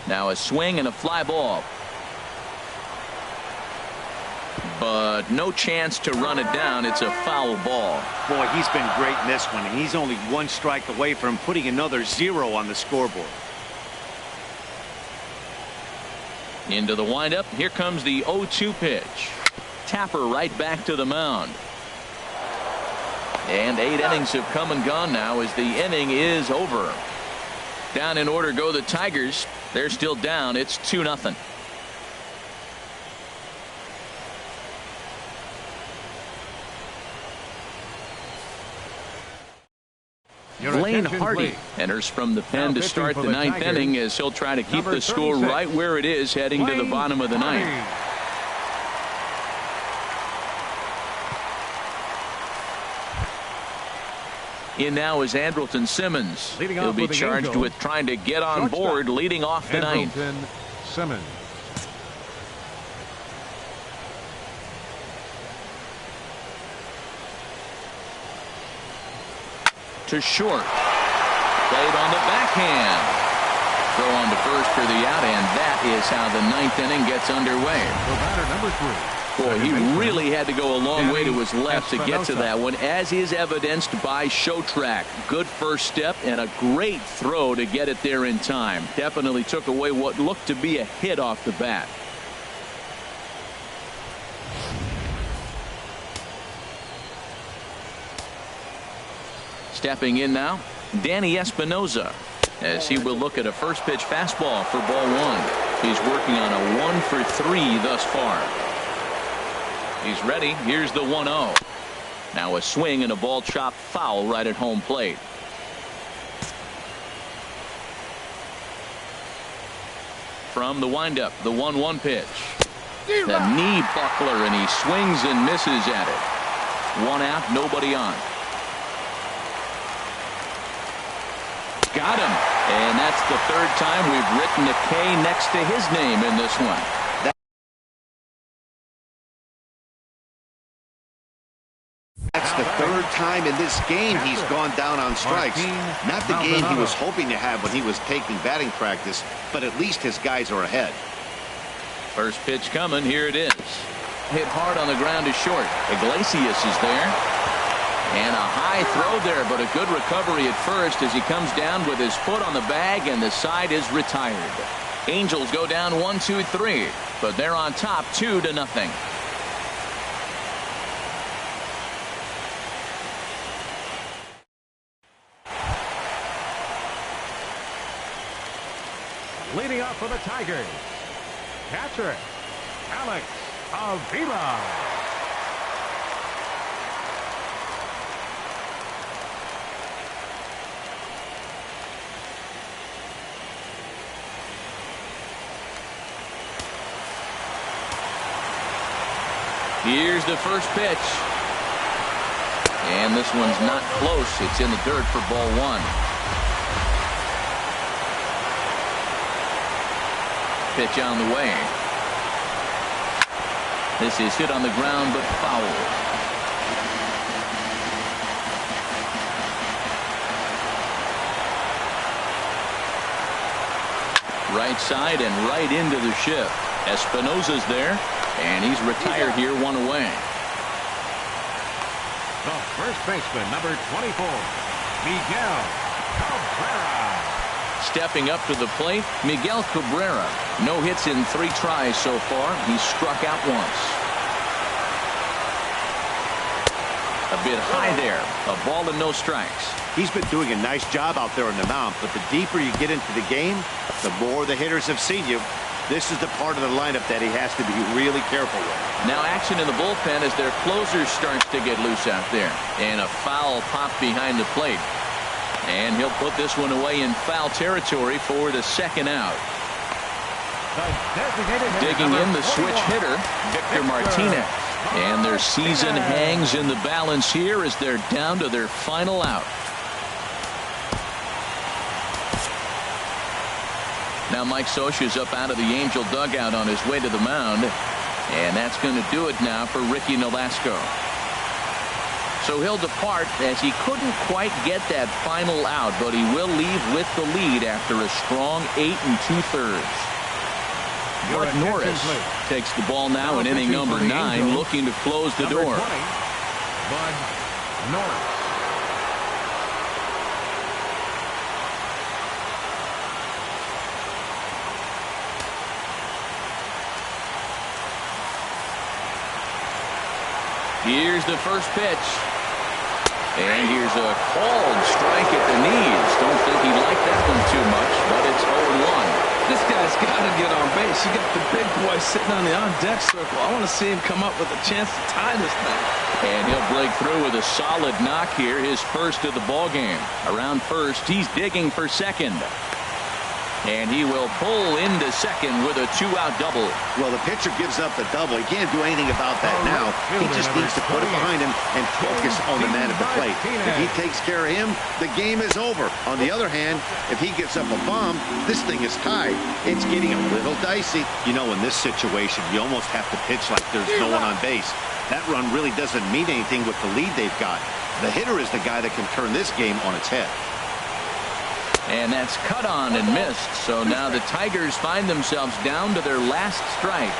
Now a swing and a fly ball. But no chance to run it down. It's a foul ball. Boy, he's been great in this one, and he's only 1 strike away from putting another 0 on the scoreboard. Into the windup. Here comes the 0-2 pitch. Tapper right back to the mound. And 8 innings have come and gone now as the inning is over. Down in order go the Tigers. They're still down. It's 2-0. Blaine Hardy enters from the pen to start the 9th inning as he'll try to keep the score right where it is heading to the bottom of the 9th. In now is Andrelton Simmons. He'll be charged with trying to get on board leading off the 9th. Simmons. To short. Played on the backhand. Throw on to first for the out, and that is how the ninth inning gets underway. The batter, number 3. Boy, he really had to go a long way to his left to get to that one, as is evidenced by Show Track. Good first step and a great throw to get it there in time. Definitely took away what looked to be a hit off the bat. Stepping in now, Danny Espinoza, as he will look at a first pitch fastball for ball one. He's working on a 1 for 3 thus far. He's ready. Here's the 1-0. Now a swing and a ball chopped foul right at home plate. From the windup, the 1-1 pitch. The knee buckler, and he swings and misses at it. 1 out, nobody on. Got him. And that's the 3rd time we've written a K next to his name in this one. That's the 3rd time in this game he's gone down on strikes. Not the game he was hoping to have when he was taking batting practice, but at least his guys are ahead. First pitch coming. Here it is. Hit hard on the ground to short. Iglesias is there. And a high throw there, but a good recovery at first as he comes down with his foot on the bag, and the side is retired. Angels go down 1-2-3, but they're on top 2-0. Leading off for the Tigers, catcher Alex Avila. Here's the first pitch. And this one's not close. It's in the dirt for ball one. Pitch on the way. This is hit on the ground, but foul. Right side and right into the shift. Espinoza's there, and he's retired here, 1 away. The first baseman, number 24, Miguel Cabrera. Stepping up to the plate, Miguel Cabrera. No hits in 3 tries so far. He's struck out once. A bit high there. A ball and no strikes. He's been doing a nice job out there on the mound, but the deeper you get into the game, the more the hitters have seen you. This is the part of the lineup that he has to be really careful with. Now action in the bullpen as their closer starts to get loose out there. And a foul pop behind the plate. And he'll put this one away in foul territory for the 2nd out. Digging in, the switch hitter, Victor Martinez. And their season hangs in the balance here as they're down to their final out. Now Mike Scioscia's up out of the Angel dugout on his way to the mound. And that's going to do it now for Ricky Nolasco. So he'll depart as he couldn't quite get that final out, but he will leave with the lead after a strong 8 2/3. Bud Norris takes the ball now in inning number 9, looking to close the door. 20, Bud Norris. Here's the first pitch. And here's a called strike at the knees. Don't think he liked that one too much, but it's 0-1. This guy's got to get on base. You got the big boy sitting on the on-deck circle. I want to see him come up with a chance to tie this thing. And he'll break through with a solid knock here, his first of the ball game. Around first, he's digging for second. And he will pull into second with a 2-out double. Well, the pitcher gives up the double. He can't do anything about that now. He just needs to put it behind him and focus on the man at the plate. If he takes care of him, the game is over. On the other hand, if he gives up a bomb, this thing is tied. It's getting a little dicey. You know, in this situation, you almost have to pitch like there's no one on base. That run really doesn't mean anything with the lead they've got. The hitter is the guy that can turn this game on its head. And that's cut on and missed. So now the Tigers find themselves down to their last strike.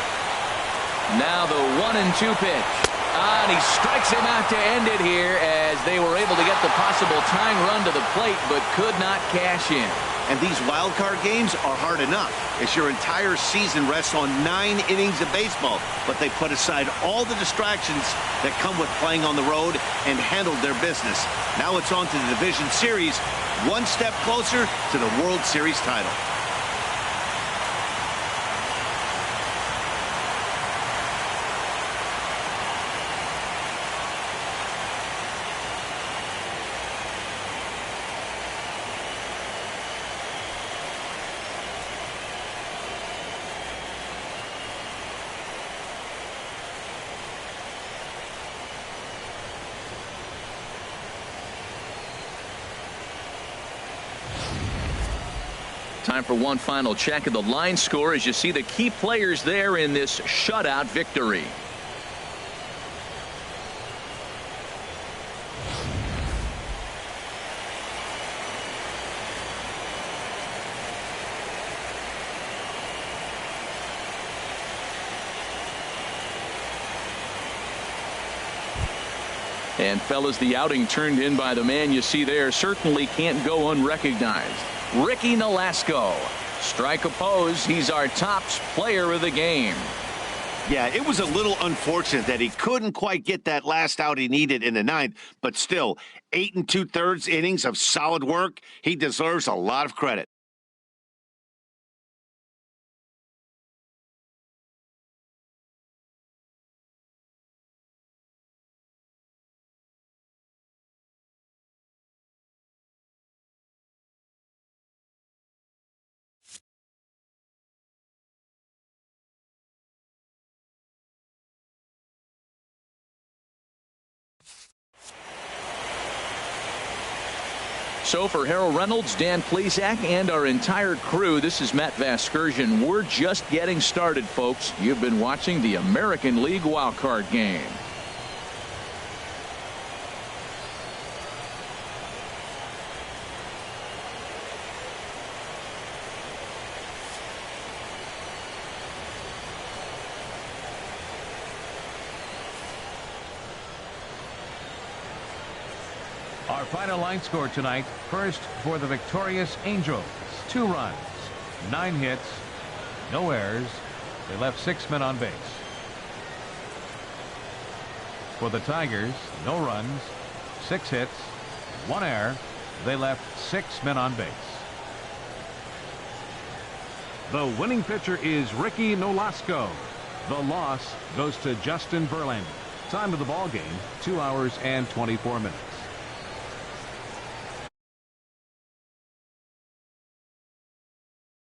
Now the 1-2 pitch. And he strikes him out to end it here as they were able to get the possible tying run to the plate but could not cash in. And these wild card games are hard enough as your entire season rests on 9 innings of baseball. But they put aside all the distractions that come with playing on the road and handled their business. Now it's on to the division series, one step closer to the World Series title. Time for one final check of the line score as you see the key players there in this shutout victory. And fellas, the outing turned in by the man you see there certainly can't go unrecognized. Ricky Nolasco. Strike opposed. He's our top player of the game. Yeah, it was a little unfortunate that he couldn't quite get that last out he needed in the 9th, but still, 8 2/3 innings of solid work. He deserves a lot of credit. So for Harold Reynolds, Dan Plesac, and our entire crew, this is Matt Vasgersian. We're just getting started, folks. You've been watching the American League wildcard game. Our final line score tonight. First for the victorious Angels. 2 runs, 9 hits, no errors. They left 6 men on base. For the Tigers, no runs, 6 hits, 1 error. They left 6 men on base. The winning pitcher is Ricky Nolasco. The loss goes to Justin Verlander. Time of the ball game, 2 hours and 24 minutes.